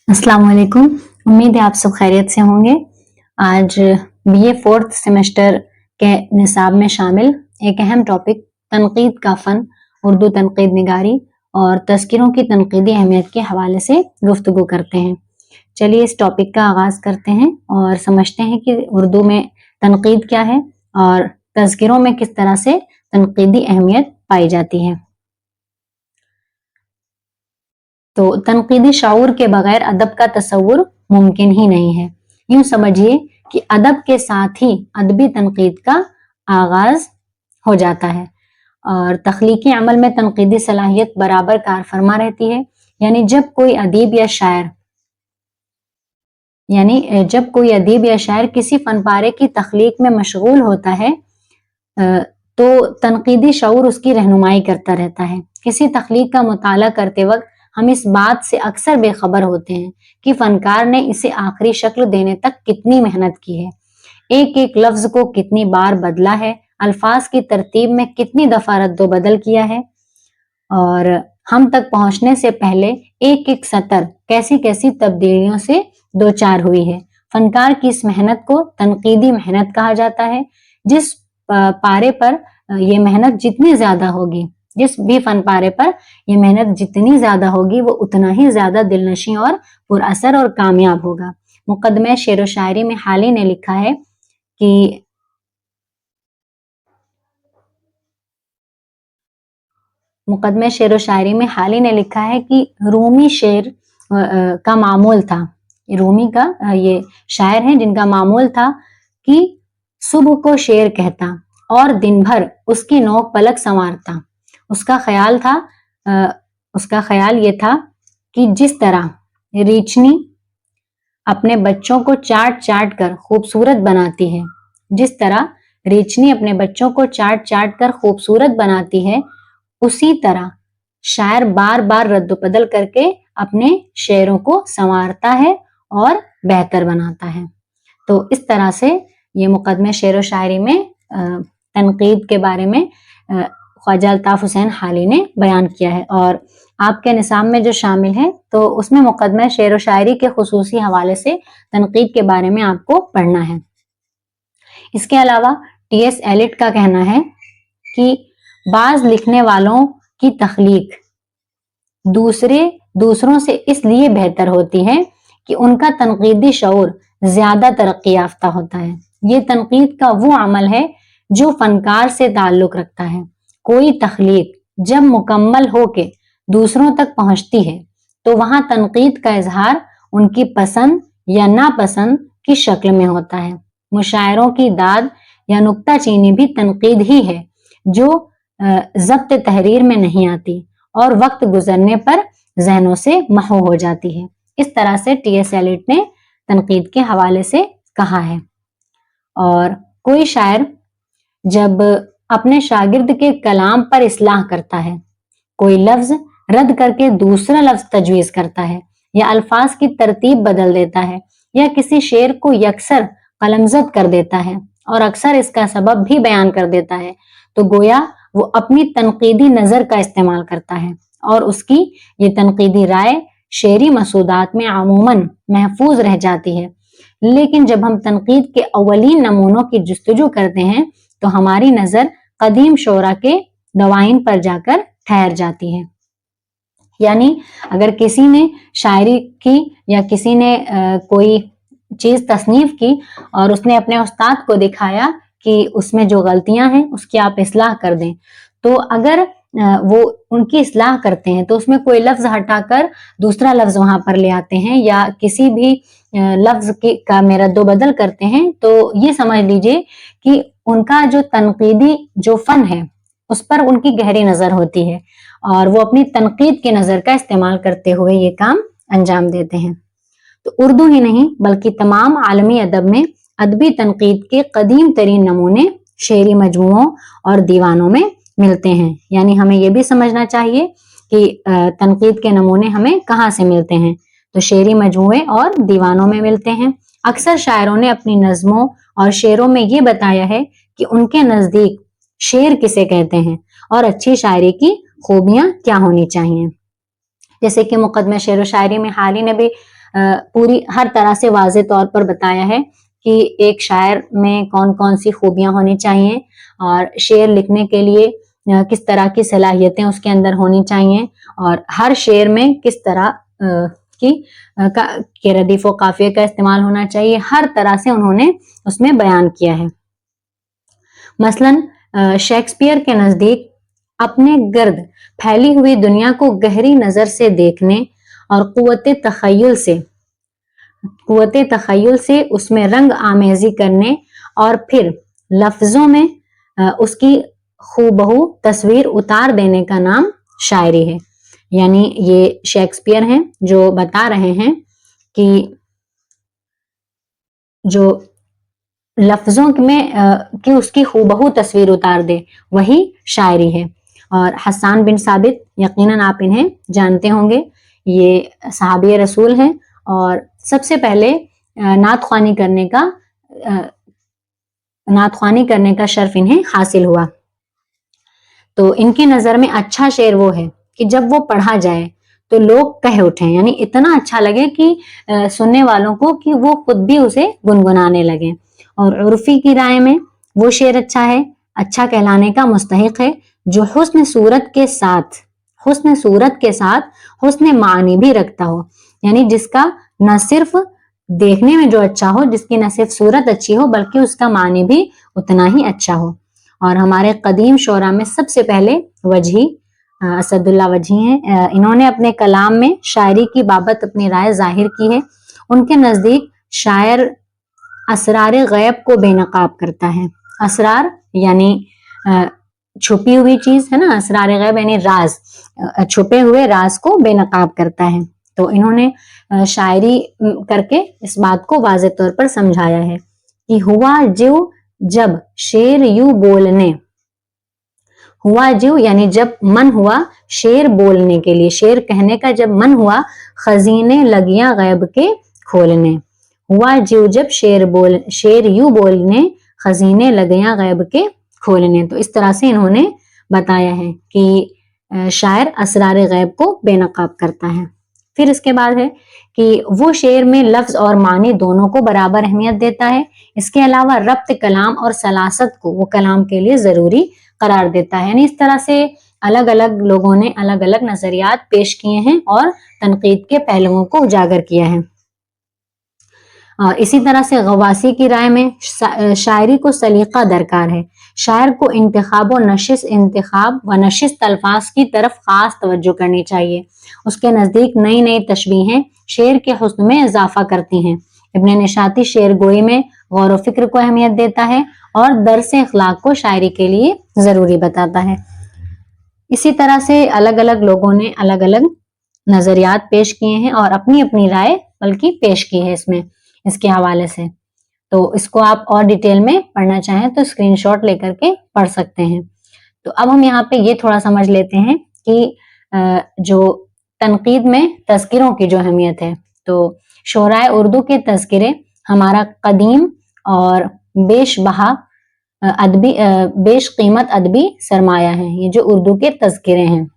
अस्सलाम वालेकुम। उम्मीद है आप सब खैरियत से होंगे। आज बीए फोर्थ सेमेस्टर के निसाब में शामिल एक अहम टॉपिक तनकीद का फ़न, उर्दू तनकीद निगारी और तज़किरों की तनकीदी अहमियत के हवाले से गुफ्तगू करते हैं। चलिए इस टॉपिक का आगाज़ करते हैं और समझते हैं कि उर्दू में तनकीद क्या है और तज़किरों में किस तरह से तनकीदी अहमियत पाई जाती है। तो तनकीदी शऊर के बगैर अदब का तसव्वुर मुमकिन ही नहीं है। यूं समझिए कि अदब के साथ ही अदबी तनकीद का आगाज हो जाता है और तख्लीकी अमल में तनकीदी सलाहियत बराबर कार फरमा रहती है। यानी जब कोई अदीब या शायर किसी फनपारे की तख्लीक में मशगूल होता है तो तनकीदी शऊर उसकी रहनुमाई करता रहता है। किसी तख्लीक का मुताला करते वक्त हम इस बात से अक्सर बेखबर होते हैं कि फनकार ने इसे आखिरी शक्ल देने तक कितनी मेहनत की है, एक एक लफ्ज को कितनी बार बदला है, अल्फाज की तरतीब में कितनी दफा रद्दो बदल किया है और हम तक पहुंचने से पहले एक एक सतर कैसी कैसी तब्दीलियों से दो चार हुई है। फनकार की इस मेहनत को तनकीदी मेहनत कहा जाता है। जिस पारे पर ये मेहनत जितनी ज्यादा होगी, जिस भी फन पारे पर ये मेहनत जितनी ज्यादा होगी वो उतना ही ज्यादा दिलनशी और पुरअसर और कामयाब होगा। मुकदमे शेर व शायरी में हाली ने लिखा है कि रूमी शेर का मामूल था, रूमी का ये शायर है जिनका मामूल था कि सुबह को शेर कहता और दिन भर उसकी नोक पलक संवारता। उसका ख्याल ये था कि जिस तरह रीछनी अपने बच्चों को चाट चाट कर खूबसूरत बनाती है, उसी तरह शायर बार बार रद्दोबदल करके अपने शेरों को संवारता है और बेहतर बनाता है। तो इस तरह से ये मुकदमे शेर व शायरी में तनकीद के बारे में ख्वाजा अल्ताफ हुसैन हाली ने बयान किया है और आपके निसाब में जो शामिल है तो उसमें मुकदमे शेर व शायरी के खुसूसी हवाले से तनकीद के बारे में आपको पढ़ना है। इसके अलावा टी.एस. एलिट का कहना है कि बाज लिखने वालों की तख्लीक दूसरों से इसलिए बेहतर होती है कि उनका तनकीदी शऊर ज्यादा तरक्की याफ्ता होता है। ये तनकीद का वो अमल है जो फनकार से ताल्लुक रखता है। कोई तख्लीक जब मुकम्मल होके दूसरों तक पहुंचती है तो वहां तनकीद का इजहार उनकी पसंद या नापसंद की शक्ल में होता है। मुशायरों की दाद या नुक्ताचीनी भी तनकीद ही है जो ज़ब्त तहरीर में नहीं आती और वक्त गुजरने पर जहनों से महू हो जाती है। इस तरह से टी.एस. एलिट ने तनकीद के हवाले से कहा है। और कोई शायर जब अपने शागिर्द के कलाम पर इस्लाह करता है, कोई लफ्ज रद्द करके दूसरा लफ्ज तजवीज करता है या अल्फाज की तरतीब बदल देता है या किसी शेर को यकसर कलमजद कर देता है और अक्सर इसका सबब भी बयान कर देता है, तो गोया वो अपनी तनकीदी नजर का इस्तेमाल करता है और उसकी ये तनकीदी राय शेरी मसूदात में अमूमन महफूज रह जाती है। लेकिन जब हम तनकीद के अवलीन नमूनों की जुस्तजू करते हैं तो हमारी नजर कदीम शोरा के दवाइन पर जाकर ठहर जाती है। यानी अगर किसी ने शायरी की या किसी ने कोई चीज तसनीफ की और उसने अपने उस्ताद को दिखाया कि उसमें जो गलतियां हैं उसकी आप इस्लाह कर दें, तो अगर वो उनकी इस्लाह करते हैं तो उसमें कोई लफ्ज हटाकर दूसरा लफ्ज वहां पर ले आते हैं या किसी भी लफ्ज का में रद्दोबदल करते हैं, तो ये समझ लीजिए कि उनका जो तनकीदी जो फन है उस पर उनकी गहरी नजर होती है और वो अपनी तनकीद की नजर का इस्तेमाल करते हुए ये काम अंजाम देते हैं। तो उर्दू ही नहीं बल्कि तमाम आलमी अदब में अदबी तनकीद के कदीम तरीन नमूने शेरी मजमुओं और दीवानों में मिलते हैं। यानी हमें यह भी समझना चाहिए कि तनकीद के नमूने हमें कहाँ से मिलते हैं, तो शेरी मजमुए और दीवानों में मिलते हैं। अक्सर शायरों ने अपनी नज्मों और शेरों में ये बताया है कि उनके नजदीक शेर किसे कहते हैं और अच्छी शायरी की खूबियां क्या होनी चाहिए। जैसे कि मुकदमे शेर व शायरी में हाली ने भी पूरी हर तरह से वाज़ेह तौर पर बताया है कि एक शायर में कौन कौन सी खूबियां होनी चाहिए और शेर लिखने के लिए किस तरह की सलाहियतें उसके अंदर होनी चाहिए और हर शेर में किस तरह के रदीफ व काफिये का इस्तेमाल होना चाहिए, हर तरह से उन्होंने उसमें बयान किया है। मसलन शेक्सपियर के नजदीक अपने गर्द फैली हुई दुनिया को गहरी नजर से देखने और कुव्वते तखय्युल से उसमें रंग आमेजी करने और फिर लफ्जों में उसकी खूबहू तस्वीर उतार देने का नाम शायरी है। यानी ये शेक्सपियर हैं जो बता रहे हैं कि जो लफ्जों में कि उसकी खूबहू तस्वीर उतार दे वही शायरी है। और हसन बिन साबित, यकीनन आप इन्हें जानते होंगे, ये सहाबी रसूल हैं और सबसे पहले नात ख्वानी करने का शर्फ इन्हें हासिल हुआ। तो इनकी नजर में अच्छा शेर वो है कि जब वो पढ़ा जाए तो लोग कह उठें, यानी इतना अच्छा लगे कि सुनने वालों को कि वो खुद भी उसे गुनगुनाने लगे। और उर्फी की राय में वो शेर अच्छा है, अच्छा कहलाने का मुस्तहिक है जो हुस्न सूरत के साथ हुस्न मानी भी रखता हो, यानी जिसका न सिर्फ देखने में जो अच्छा हो, जिसकी न सिर्फ सूरत अच्छी हो बल्कि उसका मानी भी उतना ही अच्छा हो। और हमारे कदीम शोरा में सबसे पहले वजही असदुल्ला वजही हैं। इन्होंने अपने कलाम में शायरी की बाबत अपनी राय जाहिर की है। उनके नजदीक शायर असरार गैब को बेनकाब करता है। असरार यानी छुपी हुई चीज है ना, असरार गैब यानी राज, छुपे हुए राज को बेनकाब करता है। तो इन्होंने शायरी करके इस बात को वाज़ेह तौर पर समझाया है कि हुआ जो जब शेर यूं बोलने, हुआ जो यानी जब मन हुआ शेर बोलने के लिए, शेर कहने का जब मन हुआ, खजीने लगियां गैब के खोलने। हुआ जो जब शेर यूं बोलने, खजीने लगियां गैब के खोलने। तो इस तरह से इन्होंने बताया है कि शायर असरार गैब को बेनकाब करता है। फिर इसके बाद है कि वो शेर में लफ्ज और मानी दोनों को बराबर अहमियत देता है। इसके अलावा रब्त कलाम और सलासत को वो कलाम के लिए जरूरी करार देता है। यानी इस तरह से अलग अलग लोगों ने अलग अलग नजरियात पेश किए हैं और तनकीद के पहलुओं को उजागर किया है। इसी तरह से गवासी की राय में शायरी को सलीका दरकार है। शायर को इंतखाब व नशिस्त अल्फाज की तरफ खास तवज्जो करनी चाहिए। उसके नजदीक नई नई तशबीहें शेर के हुस्न में इजाफा करती हैं। इब्न निशाती शेर गोई में गौर व फिक्र को अहमियत देता है और दर्स अखलाक को शायरी के लिए जरूरी बताता है। इसी तरह से अलग अलग लोगों ने अलग अलग नजरियात पेश किए हैं और अपनी अपनी राय बल्कि पेश की है इसके हवाले से। तो इसको आप और डिटेल में पढ़ना चाहें तो स्क्रीनशॉट लेकर के पढ़ सकते हैं। तो अब हम यहाँ पे ये थोड़ा समझ लेते हैं कि जो तनकीद में तज़किरों की जो अहमियत है, तो शोराए उर्दू के तज़किरे हमारा कदीम और बेश कीमत अदबी सरमाया है। ये जो उर्दू के तज़किरे हैं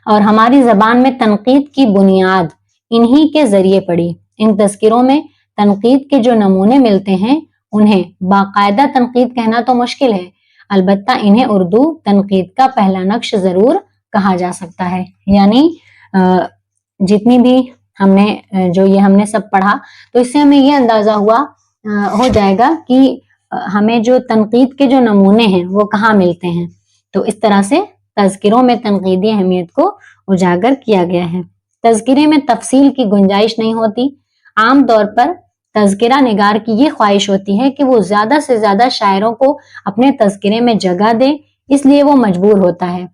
और हमारी जबान में तनकीद की बुनियाद इन्हीं के जरिए पड़ी। इन तज़किरों में तनकीद के जो नमूने मिलते हैं उन्हें बाकायदा तनकीद कहना तो मुश्किल है, अलबत्ता इन्हें उर्दू तनकीद का पहला नक्श जरूर कहा जा सकता है। यानी जितनी भी हमने सब पढ़ा तो इससे हमें ये अंदाजा हो जाएगा कि हमें जो तनकीद के जो नमूने हैं वो कहाँ मिलते हैं। तो इस तरह से तज़किरों में तनकीदी अहमियत को उजागर किया गया है। तज़किरे में तफसील की गुंजाइश नहीं होती। आम तौर पर तज़किरा निगार की ये ख्वाहिश होती है कि वो ज्यादा से ज्यादा शायरों को अपने तज़किरे में जगह दे, इसलिए वो मजबूर होता है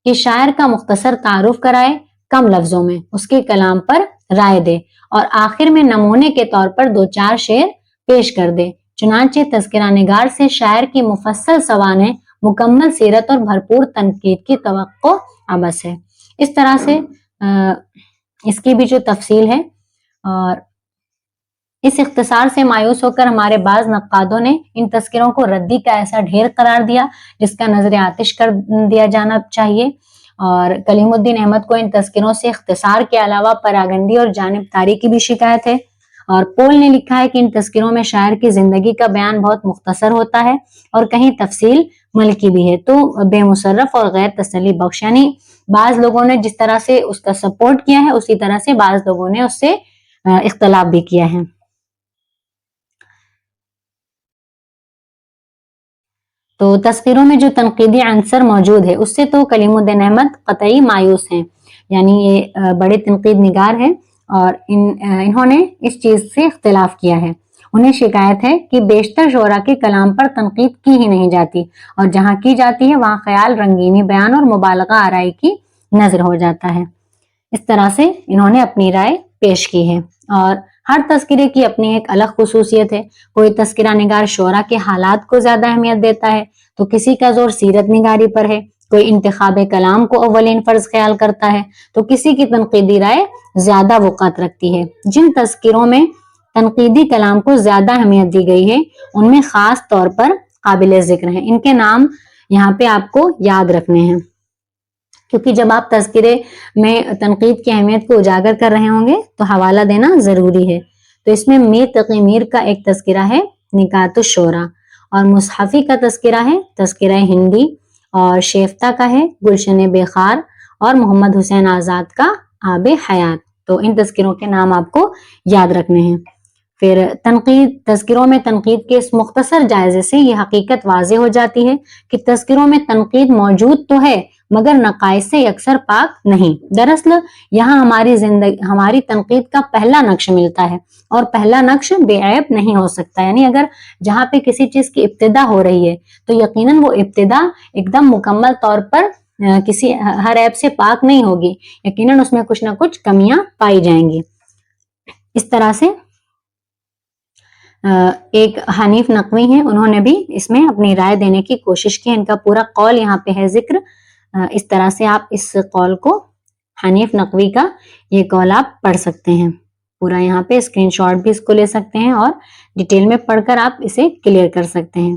कि शायर का मुख्तसर तारुफ कराए, कम लफ्जों में उसके कलाम पर राय दे और आखिर में नमूने के तौर पर 2-4 शेर पेश कर दे। चुनांचे तज़किरा निगार से शायर की मुफस्सल सवाने, मुकम्मल सीरत और भरपूर तनकीद की तवक्को अबस है। इस तरह से इसकी भी जो तफसील है और इस इख्तिसार से मायूस होकर हमारे बाज नक्कादों ने इन तज़किरों को रद्दी का ऐसा ढेर करार दिया जिसका नजर आतिश कर दिया जाना चाहिए। اور کلیم الدین احمد کو ان تذکروں سے اختصار کے علاوہ پراگنڈی اور جانبداری کی بھی شکایت ہے. اور پول نے لکھا ہے کہ ان تذکروں میں شاعر کی زندگی کا بیان بہت مختصر ہوتا ہے اور کہیں تفصیل ملکی بھی ہے. تو بے مصرف اور غیر تسلی بخش، یعنی بعض لوگوں نے جس طرح سے اس کا سپورٹ کیا ہے اسی طرح سے بعض لوگوں نے اس سے اختلاف بھی کیا ہے. تو تذکروں میں جو تنقیدی عنصر موجود ہے اس سے تو کلیم الدین احمد قطعی مایوس ہیں، یعنی یہ بڑے تنقید نگار ہیں اور انہوں نے اس چیز سے اختلاف کیا ہے. انہیں شکایت ہے کہ بیشتر شعراء کے کلام پر تنقید کی ہی نہیں جاتی اور جہاں کی جاتی ہے وہاں خیال، رنگینی بیان اور مبالغہ آرائی کی نظر ہو جاتا ہے. اس طرح سے انہوں نے اپنی رائے پیش کی ہے. اور ہر تذکرے کی اپنی ایک الگ خصوصیت ہے. کوئی تذکرہ نگار شعراء کے حالات کو زیادہ اہمیت دیتا ہے تو کسی کا زور سیرت نگاری پر ہے. کوئی انتخاب کلام کو اولین فرض خیال کرتا ہے تو کسی کی تنقیدی رائے زیادہ وقعت رکھتی ہے. جن تذکروں میں تنقیدی کلام کو زیادہ اہمیت دی گئی ہے ان میں خاص طور پر قابل ذکر ہیں. ان کے نام یہاں پہ آپ کو یاد رکھنے ہیں کیونکہ جب آپ تذکرے میں تنقید کی اہمیت کو اجاگر کر رہے ہوں گے تو حوالہ دینا ضروری ہے. تو اس میں میر تقی میر کا ایک تذکرہ ہے نکات الشعراء، اور مصحفی کا تذکرہ ہے تذکرہ ہندی، اور شیفتہ کا ہے گلشن بخار، اور محمد حسین آزاد کا آب حیات. تو ان تذکروں کے نام آپ کو یاد رکھنے ہیں. پھر تذکروں میں تنقید کے اس مختصر جائزے سے یہ حقیقت واضح ہو جاتی ہے کہ تذکروں میں تنقید موجود تو ہے مگر نقائص سے اکثر پاک نہیں. دراصل یہاں ہماری تنقید کا پہلا نقش ملتا ہے اور پہلا نقش بے عیب نہیں ہو سکتا. یعنی اگر جہاں پہ کسی چیز کی ابتدا ہو رہی ہے تو یقیناً وہ ابتدا ایک دم مکمل طور پر کسی ہر عیب سے پاک نہیں ہوگی، یقیناً اس میں کچھ نہ کچھ کمیاں پائی جائیں گی. اس طرح سے ایک حنیف نقوی ہیں، انہوں نے بھی اس میں اپنی رائے دینے کی کوشش کی. ان کا پورا قول یہاں پہ ہے ذکر. اس طرح سے آپ اس قول کو، حنیف نقوی کا یہ قول آپ پڑھ سکتے ہیں پورا. یہاں پہ اسکرین شاٹ بھی اس کو لے سکتے ہیں اور ڈیٹیل میں پڑھ کر آپ اسے کلیئر کر سکتے ہیں.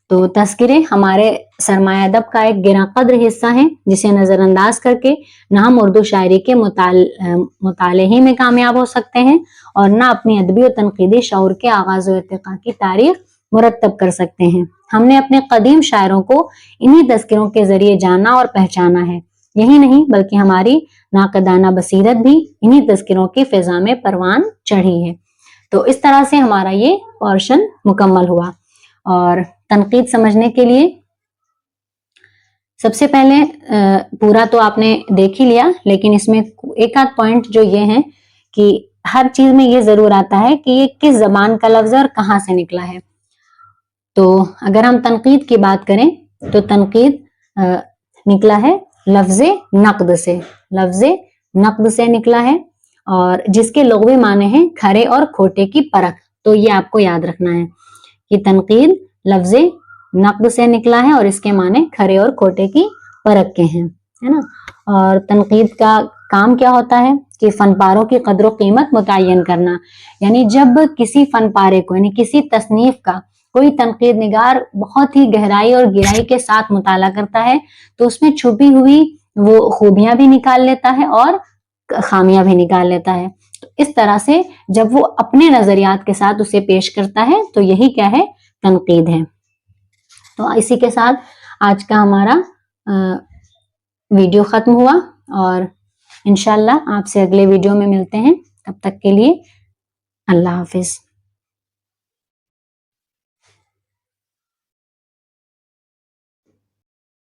تو تذکرے ہمارے سرمایہ ادب کا ایک گراں قدر حصہ ہیں جسے نظر انداز کر کے نہ ہم اردو شاعری کے مطالعے ہی میں کامیاب ہو سکتے ہیں اور نہ اپنی ادبی و تنقیدی شعور کے آغاز و ارتقاء کی تاریخ مرتب کر سکتے ہیں. ہم نے اپنے قدیم شاعروں کو انہی تذکروں کے ذریعے جانا اور پہچانا ہے. یہی نہیں بلکہ ہماری ناقدانہ بصیرت بھی انہی تذکروں کی فضا میں پروان چڑھی ہے. تو اس طرح سے ہمارا یہ پورشن مکمل ہوا. اور تنقید سمجھنے کے لیے سب سے پہلے پورا تو آپ نے دیکھ ہی لیا، لیکن اس میں ایک آدھ پوائنٹ جو یہ ہیں کہ ہر چیز میں یہ ضرور آتا ہے کہ یہ کس زبان کا لفظ ہے اور کہاں سے نکلا ہے. تو اگر ہم تنقید کی بات کریں تو تنقید نکلا ہے لفظ نقد سے، لفظ نقد سے نکلا ہے اور جس کے لغوی معنی ہیں کھرے اور کھوٹے کی پرکھ. تو یہ آپ کو یاد رکھنا ہے کہ تنقید لفظ نقد سے نکلا ہے اور اس کے معنی کھرے اور کھوٹے کی پرکھ کے ہیں، ہے نا. اور تنقید کا کام کیا ہوتا ہے کہ فن پاروں کی قدر و قیمت متعین کرنا. یعنی جب کسی فن پارے کو، یعنی کسی تصنیف کا کوئی تنقید نگار بہت ہی گہرائی اور گہرائی کے ساتھ مطالعہ کرتا ہے تو اس میں چھپی ہوئی وہ خوبیاں بھی نکال لیتا ہے اور خامیاں بھی نکال لیتا ہے. تو اس طرح سے جب وہ اپنے نظریات کے ساتھ اسے پیش کرتا ہے تو یہی کیا ہے، تنقید ہے. تو اسی کے ساتھ آج کا ہمارا ویڈیو ختم ہوا اور انشاءاللہ آپ سے اگلے ویڈیو میں ملتے ہیں. تب تک کے لیے اللہ حافظ.